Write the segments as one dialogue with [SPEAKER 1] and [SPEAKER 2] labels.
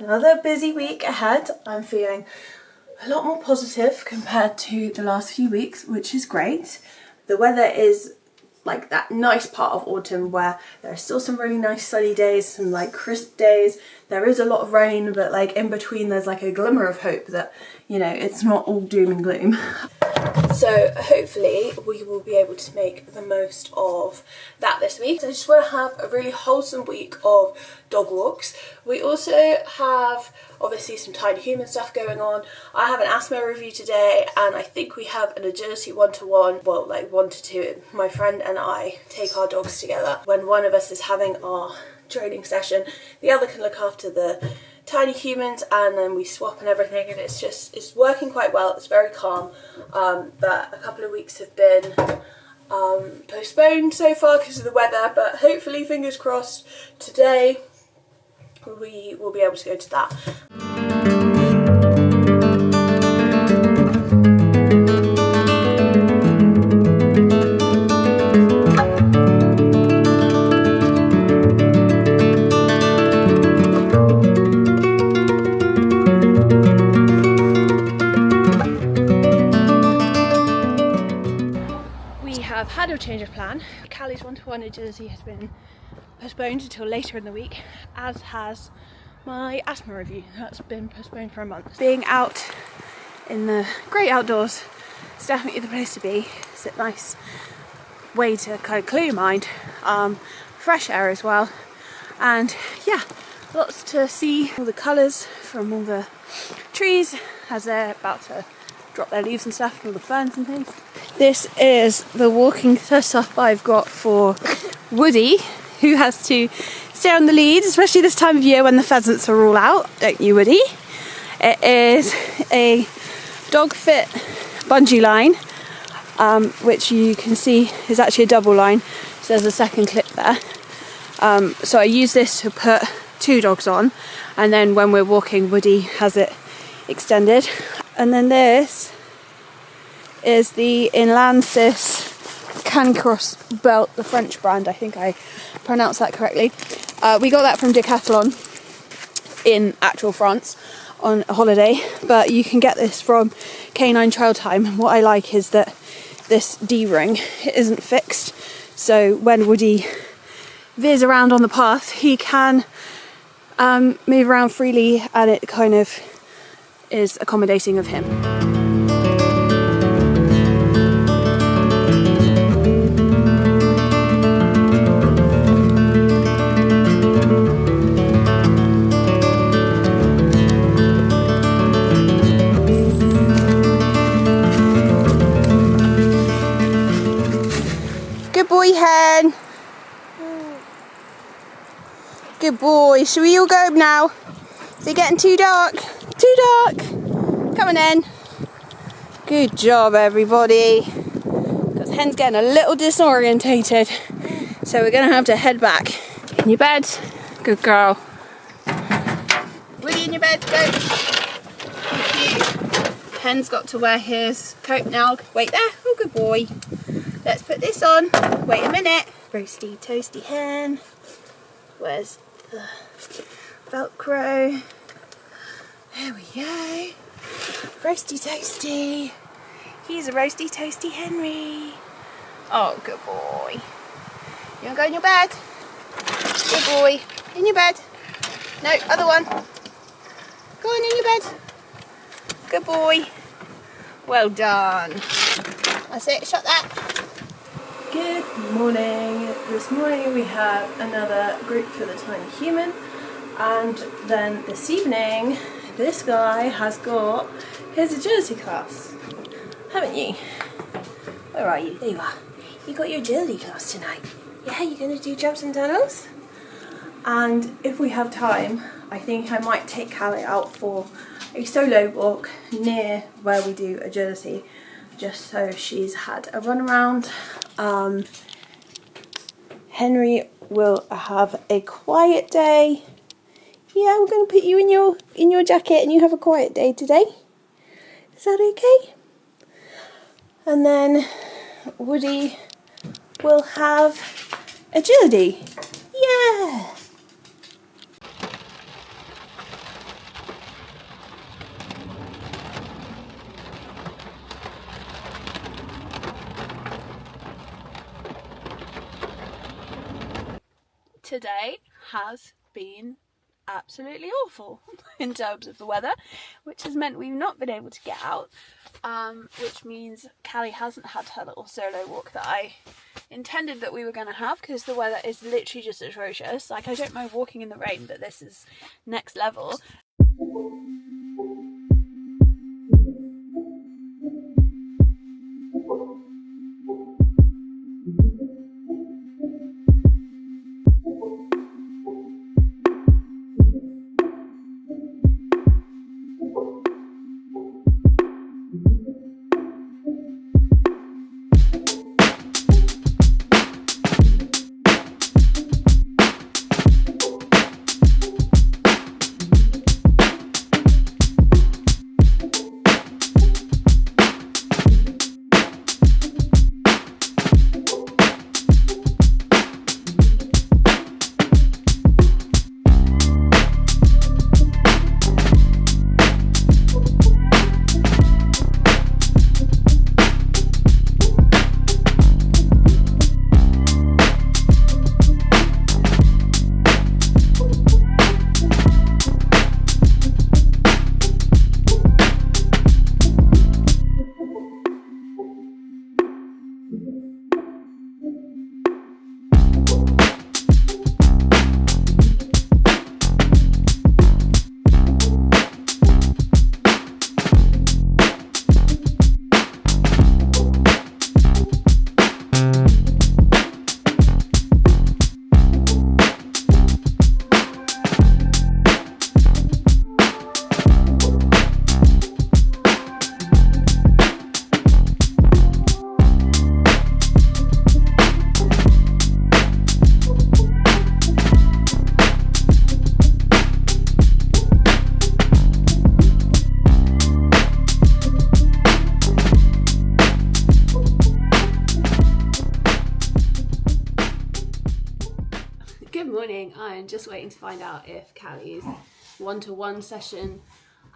[SPEAKER 1] another busy week ahead. I'm feeling a lot more positive compared to the last few weeks, which is great. The weather is like that nice part of autumn where there are still some really nice sunny days, some like crisp days. There is a lot of rain, but like in between there's like a glimmer of hope that, you know, it's not all doom and gloom. So hopefully we will be able to make the most of that this week. So I just want to have a really wholesome week of dog walks. We also have obviously some tiny human stuff going on. I have an asthma review today, and I think we have an agility 1-to-1, well, like 1-to-2. My friend and I take our dogs together. When one of us is having our training session, the other can look after the tiny humans, and then we swap and everything, and it's working quite well. It's very calm, but a couple of weeks have been postponed so far because of the weather, but hopefully, fingers crossed, today we will be able to go to that. I've had a change of plan. Callie's 1-to-1 agility has been postponed until later in the week, as has my asthma review. That's been postponed for a month. Being out in the great outdoors is definitely the place to be. It's a nice way to kind of clear your mind, fresh air as well, and yeah, lots to see. All the colours from all the trees as they're about to drop their leaves and stuff, and all the ferns and things. This is the walking setup I've got for Woody, who has to stay on the lead, especially this time of year when the pheasants are all out, don't you, Woody? It is a dog fit bungee line, which you can see is actually a double line, so there's a second clip there. So I use this to put 2 dogs on, and then when we're walking, Woody has it extended. And then this is the Inlansis Cancross belt, the French brand. I think I pronounced that correctly. We got that from Decathlon in actual France on a holiday, but you can get this from Canine Trail Time. And what I like is that this D-ring isn't fixed, so when Woody veers around on the path, he can move around freely, and it kind of is accommodating of him. Good boy, Hen. Good boy. Should we all go now? Is it getting too dark? Too dark. Come on in. Good job, everybody. Because Hen's getting a little disorientated, so we're gonna have to head back. In your bed. Good girl. Woody, in your bed. Go. Thank you. Hen's got to wear his coat now. Wait there. Oh, good boy. Let's put this on. Wait a minute. Roasty, toasty Hen. Where's the Velcro? There we go. Roasty toasty. He's a roasty toasty Henry. Oh, good boy. You want to go in your bed? Good boy. In your bed. No, other one. Go on in your bed. Good boy. Well done. That's it. Shut that. Good morning. This morning we have another group for the tiny human, and then this evening this guy has got his agility class, haven't you? Where are you? There you are. You got your agility class tonight. Yeah, you're going to do jumps and tunnels? And if we have time, I think I might take Callie out for a solo walk near where we do agility, just so she's had a run around. Henry will have a quiet day. Yeah, I'm going to put you in your jacket and you have a quiet day today. Is that okay? And then Woody will have agility. Yeah. today has been absolutely awful in terms of the weather, which has meant we've not been able to get out, which means Callie hasn't had her little solo walk that I intended that we were going to have, because the weather is literally just atrocious. Like, I don't mind walking in the rain, but this is next level. I'm just waiting to find out if Callie's one-to-one session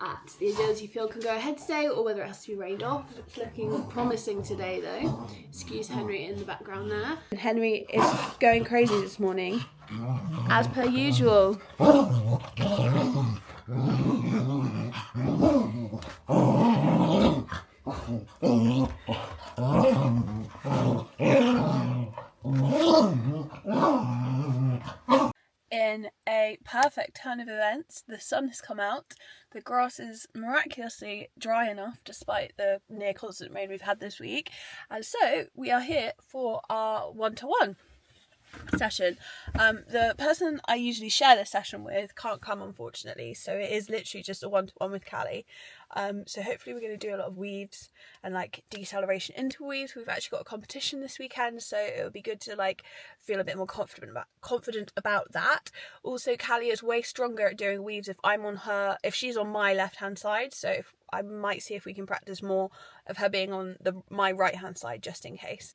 [SPEAKER 1] at the agility field can go ahead today, or whether it has to be rained off. It's looking promising today though. Excuse Henry in the background there. Henry is going crazy this morning, as per usual. In a perfect turn of events, the sun has come out. The grass is miraculously dry enough despite the near constant rain we've had this week. And so we are here for our one-to-one session. The person I usually share this session with can't come, unfortunately, so it is literally just a one-to-one with Callie. So hopefully we're going to do a lot of weaves and like deceleration into weaves. We've actually got a competition this weekend, so it would be good to like feel a bit more confident about that. Also, Callie is way stronger at doing weaves if she's on my left hand side, so I might see if we can practice more of her being on my right hand side, just in case.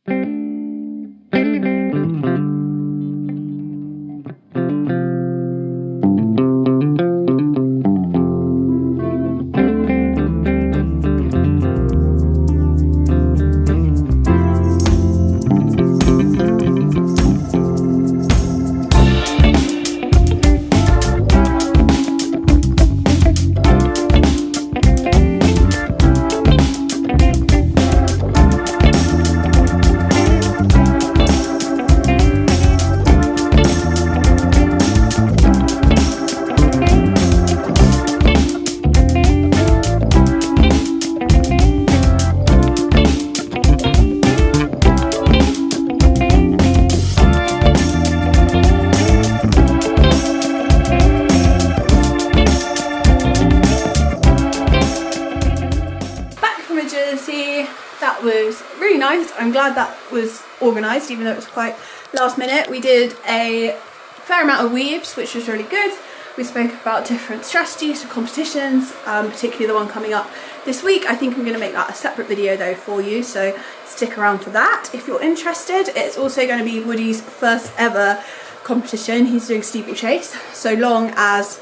[SPEAKER 1] That was really nice. I'm glad that was organised, even though it was quite last minute. We did a fair amount of weaves, which was really good. We spoke about different strategies for competitions, particularly the one coming up this week. I think I'm going to make that a separate video though for you, so stick around for that if you're interested. It's also going to be Woody's first ever competition. He's doing steeplechase, so long as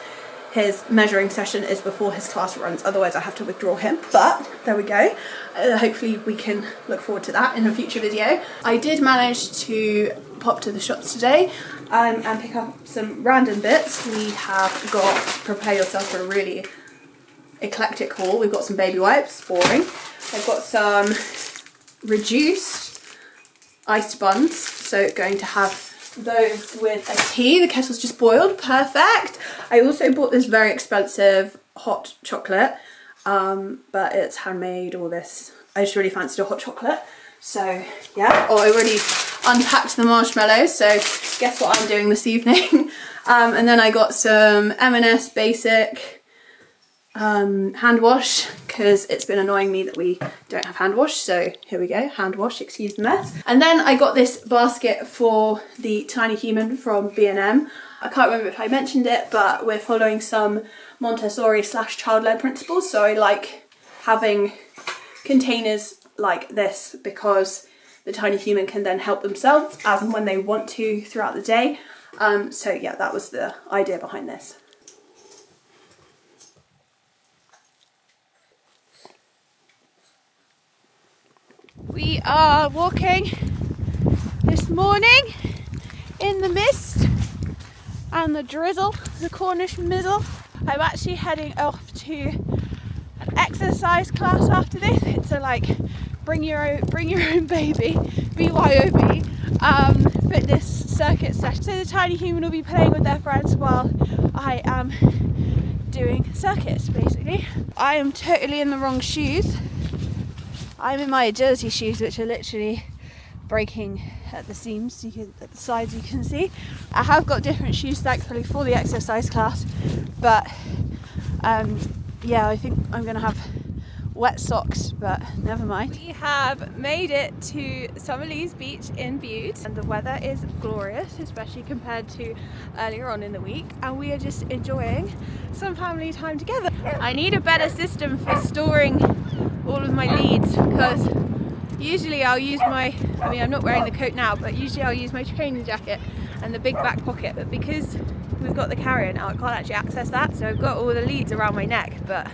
[SPEAKER 1] his measuring session is before his class runs, otherwise I have to withdraw him. But there we go. Hopefully we can look forward to that in a future video. I did manage to pop to the shops today and pick up some random bits. We have got, prepare yourself for a really eclectic haul. We've got some baby wipes, boring. I've got some reduced iced buns, so going to have those with a tea. The kettle's just boiled, perfect. I also bought this very expensive hot chocolate, but it's handmade, all this. I just really fancied a hot chocolate, so yeah. Oh, I already unpacked the marshmallows, so guess what I'm doing this evening. And then I got some M&S basic hand wash, because it's been annoying me that we don't have hand wash, so here we go, hand wash, excuse the mess. And then I got this basket for the tiny human from B&M. I can't remember if I mentioned it, but we're following some Montessori / child-led principles, so I like having containers like this because the tiny human can then help themselves as and when they want to throughout the day. So yeah, that was the idea behind this. We are walking this morning in the mist and the drizzle, the Cornish mizzle. I'm actually heading off to an exercise class after this. It's a like bring your own baby, BYOB, fitness circuit session. So the tiny human will be playing with their friends while I am doing circuits basically. I am totally in the wrong shoes. I'm in my agility shoes, which are literally breaking at the seams, at the sides you can see. I have got different shoes thankfully for the exercise class, but yeah, I think I'm gonna have wet socks, but never mind. We have made it to Summerlees Beach in Bude, and the weather is glorious, especially compared to earlier on in the week, and we are just enjoying some family time together. I need a better system for storing all of my leads, because usually I'll use my, I mean I'm not wearing the coat now, but usually I'll use my training jacket and the big back pocket, but because we've got the carrier now I can't actually access that, so I've got all the leads around my neck, but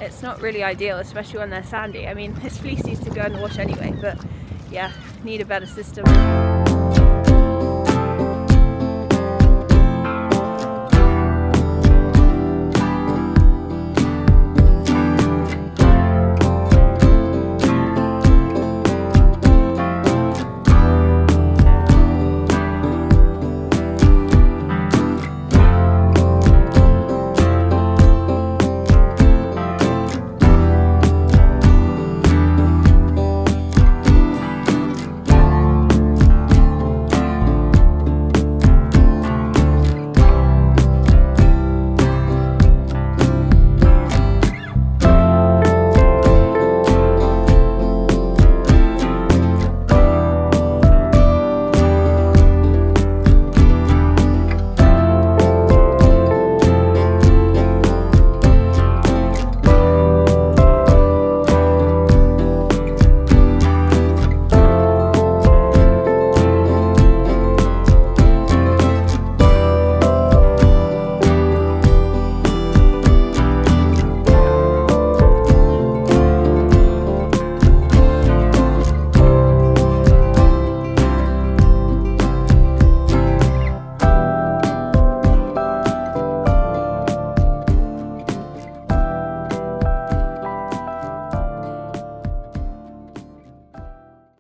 [SPEAKER 1] it's not really ideal, especially when they're sandy. I mean, this fleece needs to go in the wash anyway, but yeah, need a better system.